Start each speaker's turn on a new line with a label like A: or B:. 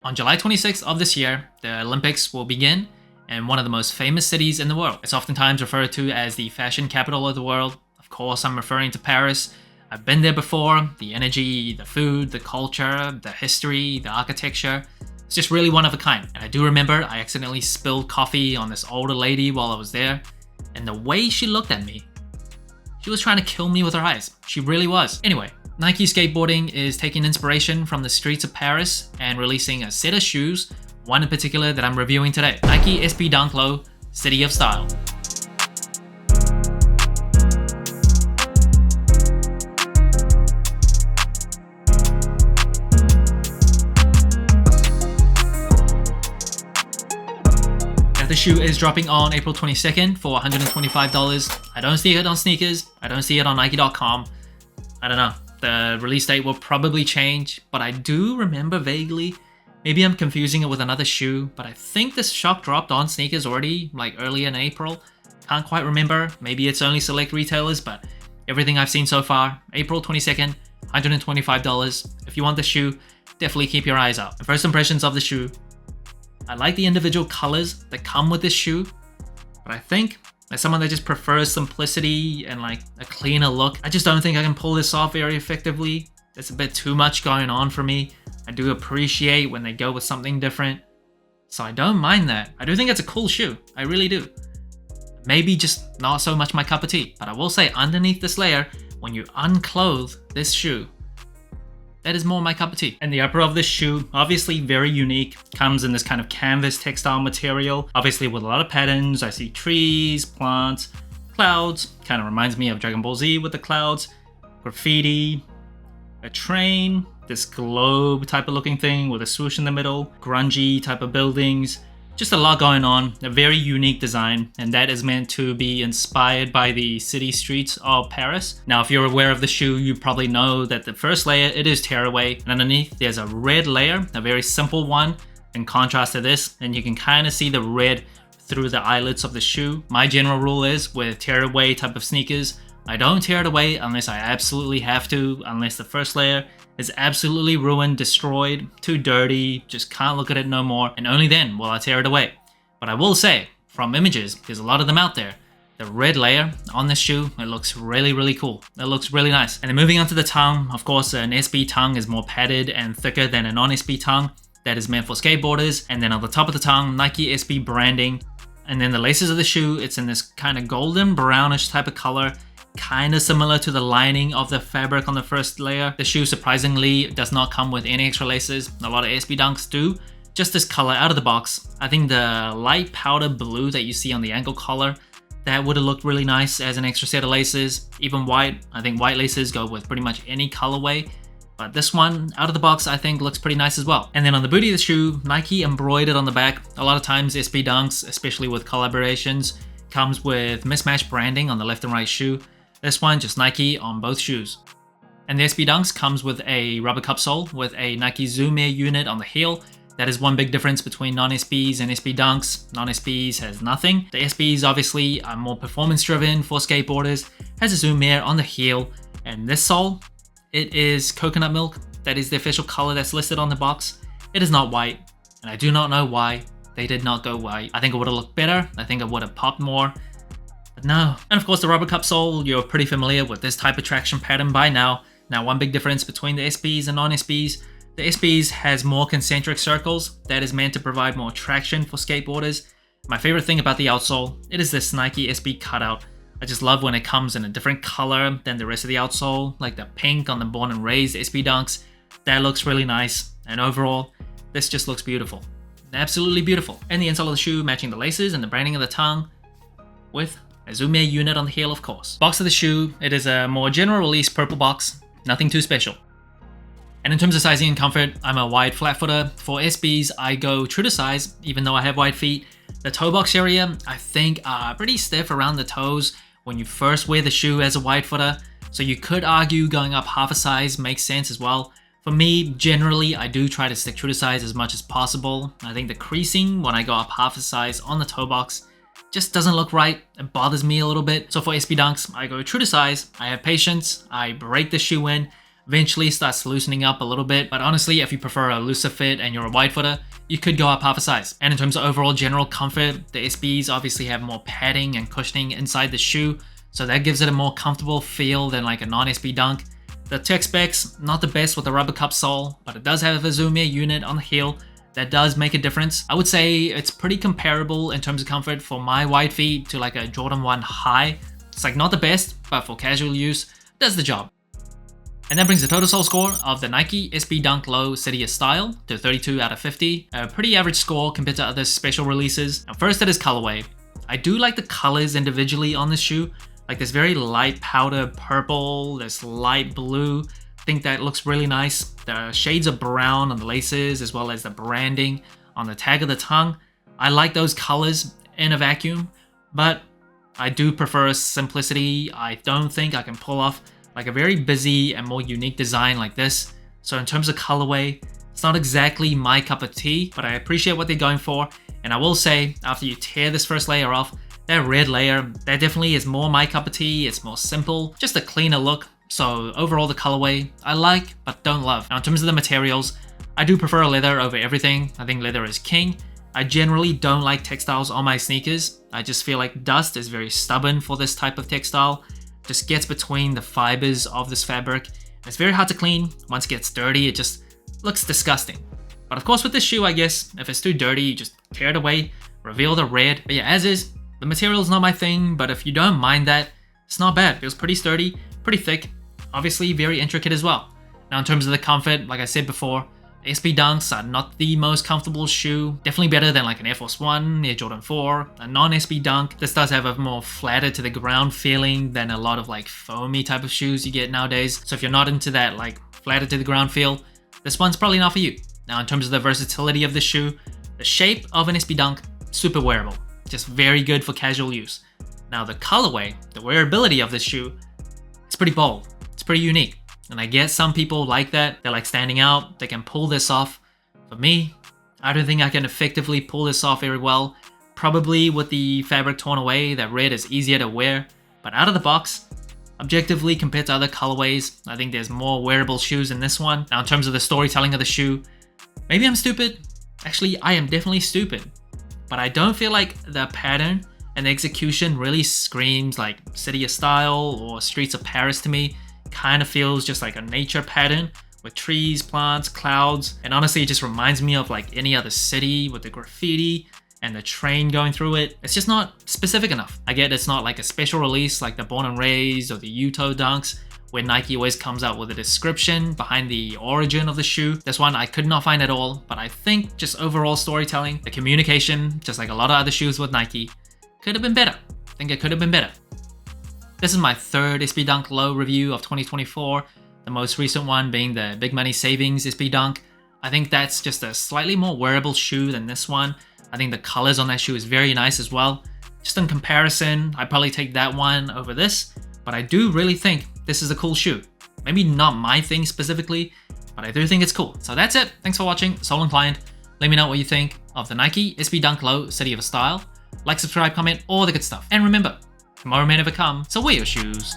A: On July 26th of this year, the Olympics will begin in one of the most famous cities in the world. It's oftentimes referred to as the fashion capital of the world. Of course, I'm referring to Paris. I've been there before. The energy, the food, the culture, the history, the architecture. It's just really one of a kind. And I do remember I accidentally spilled coffee on this older lady while I was there. And the way she looked at me, she was trying to kill me with her eyes. She really was. Anyway, Nike Skateboarding is taking inspiration from the streets of Paris and releasing a set of shoes, one in particular that I'm reviewing today. Nike SB Dunk Low City of Style. The shoe is dropping on April 22nd for $125. I don't see it on sneakers. I don't see it on Nike.com. I don't know. The release date will probably change, but I do remember vaguely. Maybe I'm confusing it with another shoe, but I think this shock dropped on sneakers already, like early in April. Can't quite remember. Maybe it's only select retailers, but everything I've seen so far, April 22nd, $125. If you want the shoe, definitely keep your eyes out. First impressions of the shoe. I like the individual colors that come with this shoe, but I think as someone that just prefers simplicity and like a cleaner look, I just don't think I can pull this off very effectively. There's a bit too much going on for me. I do appreciate when they go with something different, so I don't mind that. I do think it's a cool shoe, I really do. Maybe just not so much my cup of tea, but I will say underneath this layer, when you unclothe this shoe, that is more my cup of tea. And the upper of this shoe, obviously very unique, comes in this kind of canvas textile material, obviously with a lot of patterns. I see trees, plants, clouds, kind of reminds me of Dragon Ball Z with the clouds, graffiti, a train, this globe type of looking thing with a swoosh in the middle, grungy type of buildings. Just a lot going on, a very unique design, and that is meant to be inspired by the city streets of Paris. Now, if you're aware of the shoe, you probably know that the first layer, it is tearaway, and underneath there's a red layer, a very simple one, in contrast to this, and you can kind of see the red through the eyelets of the shoe. My general rule is, with tearaway type of sneakers, I don't tear it away unless I absolutely have to, unless the first layer is absolutely ruined, destroyed, too dirty, just can't look at it no more, and only then will I tear it away. But I will say, from images, there's a lot of them out there, the red layer on this shoe, it looks really, really cool. It looks really nice. And then moving on to the tongue, of course, an SB tongue is more padded and thicker than a non-SB tongue. That is meant for skateboarders. And then on the top of the tongue, Nike SB branding. And then the laces of the shoe, it's in this kind of golden brownish type of color, kind of similar to the lining of the fabric on the first layer. The shoe surprisingly does not come with any extra laces. A lot of SB Dunks do. Just this color out of the box. I think the light powder blue that you see on the ankle collar, that would have looked really nice as an extra set of laces. Even white, I think white laces go with pretty much any colorway. But this one, out of the box, I think looks pretty nice as well. And then on the booty of the shoe, Nike embroidered on the back. A lot of times SB Dunks, especially with collaborations, comes with mismatched branding on the left and right shoe. This one, just Nike on both shoes. And the SB Dunks comes with a rubber cup sole with a Nike Zoom Air unit on the heel. That is one big difference between non-SBs and SB Dunks. Non-SBs has nothing. The SBs obviously are more performance driven for skateboarders, has a Zoom Air on the heel. And this sole, it is coconut milk. That is the official color that's listed on the box. It is not white, and I do not know why they did not go white. I think it would have looked better. I think it would have popped more. But no. And of course the rubber cup sole, you're pretty familiar with this type of traction pattern by now. Now one big difference between the SBs and non-SBs, the SBs has more concentric circles. That is meant to provide more traction for skateboarders. My favorite thing about the outsole, it is this Nike SB cutout. I just love when it comes in a different color than the rest of the outsole, like the pink on the Born and Raised SB Dunks. That looks really nice, and overall, this just looks beautiful. Absolutely beautiful. And the insole of the shoe matching the laces and the branding of the tongue with a Zoom Air unit on the heel, of course. Box of the shoe, it is a more general release purple box, nothing too special. And in terms of sizing and comfort, I'm a wide flat footer. For SBs, I go true to size, even though I have wide feet. The toe box area, I think, are pretty stiff around the toes when you first wear the shoe as a wide footer. So you could argue going up half a size makes sense as well. For me, generally, I do try to stick true to size as much as possible. I think the creasing when I go up half a size on the toe box just doesn't look right. It bothers me a little bit. So for SB Dunks, I go true to size. I have patience. I break the shoe in. eventually starts loosening up a little bit. But honestly, if you prefer a looser fit and you're a wide footer, you could go up half a size. And in terms of overall general comfort, the SBs obviously have more padding and cushioning inside the shoe, so that gives it a more comfortable feel than like a non-SB Dunk. The tech specs, not the best with the rubber cup sole, but it does have a Zoom Air unit on the heel. That does make a difference. I would say it's pretty comparable in terms of comfort for my wide feet to like a Jordan 1 High. It's like not the best, but for casual use, does the job. And that brings the total sole score of the Nike SB Dunk Low City of Style to 32 out of 50. A pretty average score compared to other special releases. And first, it is colorway. I do like the colors individually on this shoe. Like this very light powder purple, this light blue. I think that looks really nice. The shades of brown on the laces, as well as the branding on the tag of the tongue. I like those colors in a vacuum, but I do prefer simplicity. I don't think I can pull off like a very busy and more unique design like this. So in terms of colorway, it's not exactly my cup of tea, but I appreciate what they're going for. And I will say, after you tear this first layer off, that red layer, that definitely is more my cup of tea. It's more simple, just a cleaner look. So overall, the colorway I like, but don't love. Now in terms of the materials, I do prefer leather over everything. I think leather is king. I generally don't like textiles on my sneakers. I just feel like dust is very stubborn for this type of textile. It just gets between the fibers of this fabric. It's very hard to clean. Once it gets dirty, it just looks disgusting. But of course with this shoe, I guess, if it's too dirty, you just tear it away, reveal the red. But yeah, as is, the material's not my thing, but if you don't mind that, it's not bad. It feels pretty sturdy, pretty thick. Obviously very intricate as well. Now in terms of the comfort, like I said before, SB Dunks are not the most comfortable shoe. Definitely better than like an Air Force 1, Air Jordan 4, a non-SB Dunk. This does have a more flattered to the ground feeling than a lot of like foamy type of shoes you get nowadays. So if you're not into that like flattered to the ground feel, this one's probably not for you. Now in terms of the versatility of the shoe, the shape of an SB Dunk, super wearable. Just very good for casual use. Now the colorway, the wearability of this shoe, it's pretty bold. It's pretty unique. And I guess some people like that. They like standing out. They can pull this off. For me, I don't think I can effectively pull this off very well. Probably with the fabric torn away, that red is easier to wear. But out of the box, objectively compared to other colorways, I think there's more wearable shoes in this one. Now in terms of the storytelling of the shoe, maybe I'm stupid. Actually, I am definitely stupid. But I don't feel like the pattern and the execution really screams like City of Style or Streets of Paris to me. Kind of feels just like a nature pattern with trees, plants, clouds, and honestly it just reminds me of like any other city with the graffiti and the train going through it. It's just not specific enough. I get it's not like a special release like the Born and Raised or the Yuto Dunks, where Nike always comes out with a description behind the origin of the shoe. This one I could not find at all, but I think just overall storytelling, the communication, just like a lot of other shoes with Nike, could have been better. I think it could have been better. This is my third SB Dunk Low review of 2024, the most recent one being the Big Money Savings SB Dunk. I think that's just a slightly more wearable shoe than this one. I think the colors on that shoe is very nice as well. Just in comparison, I'd probably take that one over this, but I do really think this is a cool shoe. Maybe not my thing specifically, but I do think it's cool. So that's it. Thanks for watching. Sole Inclined. Let me know what you think of the Nike SB Dunk Low City of Style. Like, subscribe, comment, all the good stuff. And remember, tomorrow may never come, so wear your shoes.